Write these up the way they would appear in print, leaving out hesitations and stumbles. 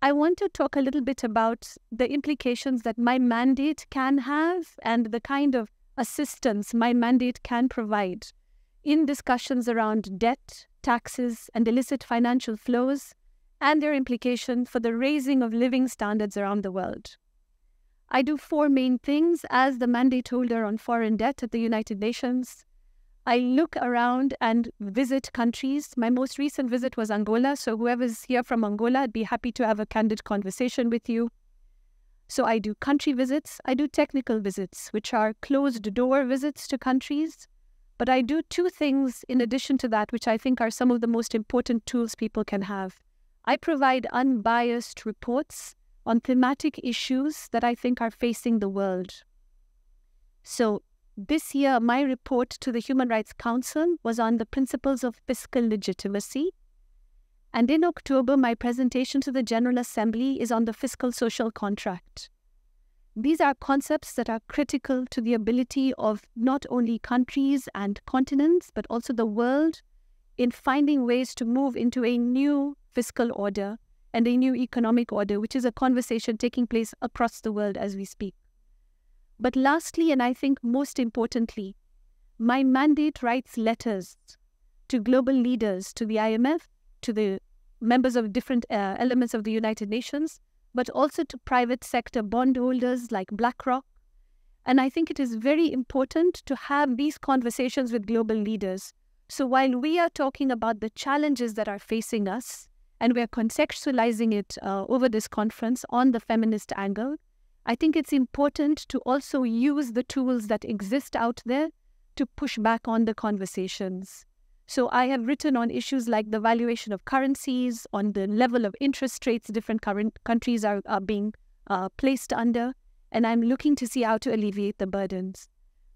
I want to talk a little bit about the implications that my mandate can have and the kind of assistance my mandate can provide in discussions around debt, taxes, and illicit financial flows, and their implication for the raising of living standards around the world. I do four main things as the mandate holder on foreign debt at the United Nations. I look around and visit countries. My most recent visit was Angola, so whoever's here from Angola, I'd be happy to have a candid conversation with you. So I do country visits. I do technical visits, which are closed-door visits to countries. But I do two things in addition to that, which I think are some of the most important tools people can have. I provide unbiased reports on thematic issues that I think are facing the world. So this year, my report to the Human Rights Council was on the principles of fiscal legitimacy. And in October, my presentation to the General Assembly is on the fiscal social contract. These are concepts that are critical to the ability of not only countries and continents, but also the world in finding ways to move into a new fiscal order and a new economic order, which is a conversation taking place across the world as we speak. But lastly, and I think most importantly, my mandate writes letters to global leaders, to the IMF, to the members of different elements of the United Nations, but also to private sector bondholders like BlackRock. And I think it is very important to have these conversations with global leaders. So while we are talking about the challenges that are facing us, and we are contextualizing it over this conference on the feminist angle, I think it's important to also use the tools that exist out there to push back on the conversations. So I have written on issues like the valuation of currencies, on the level of interest rates different countries are being placed under, and I'm looking to see how to alleviate the burdens.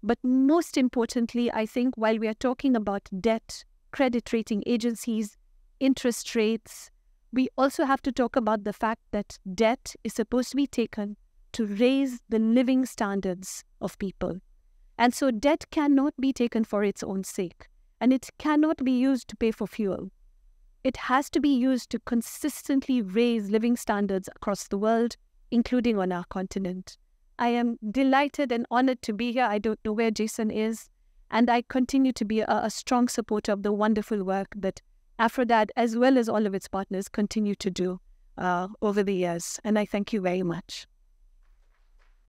But most importantly, I think while we are talking about debt, credit rating agencies, interest rates, we also have to talk about the fact that debt is supposed to be taken to raise the living standards of people. And so debt cannot be taken for its own sake, and it cannot be used to pay for fuel. It has to be used to consistently raise living standards across the world, including on our continent. I am delighted and honored to be here. I don't know where Jason is, and I continue to be a strong supporter of the wonderful work that Aphrodite, as well as all of its partners, continue to do over the years. And I thank you very much.